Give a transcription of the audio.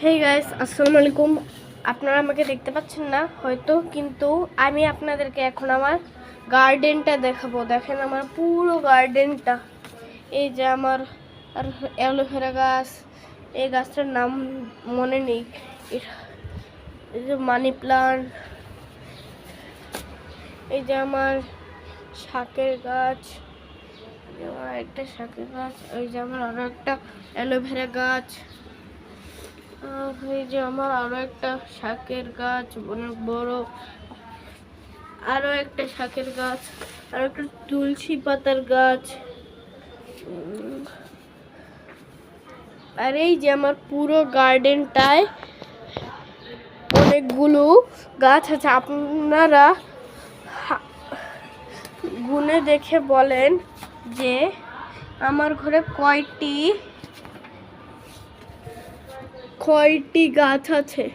Hey guys, আসসালামু আলাইকুম। আপনারা আমাকে দেখতে পাচ্ছেন না হয়তো, কিন্তু আমি আপনাদেরকে এখন আমার গার্ডেনটা দেখাবো। দেখেন আমার পুরো গার্ডেনটা। এই যে আমার আর অ্যালোভেরা গাছ, এই গাছটার নাম মনে নেই। এই যে মানি প্লান্ট, এই যে আমার শাকের গাছ, একটা শাকের গাছ, এই যে আমার আরো একটা অ্যালোভেরা গাছ, এই যে আমার আরো একটা শাকের গাছ অনেক বড়, আরো একটা শাকের গাছ, আরো একটা তুলসী পাতার গাছ। আর এই যে আমার পুরো গার্ডেনটায় অনেকগুলো গাছ আছে। আপনারা গুনে দেখে বলেন যে আমার ঘরে কয়টি গাছ আছে।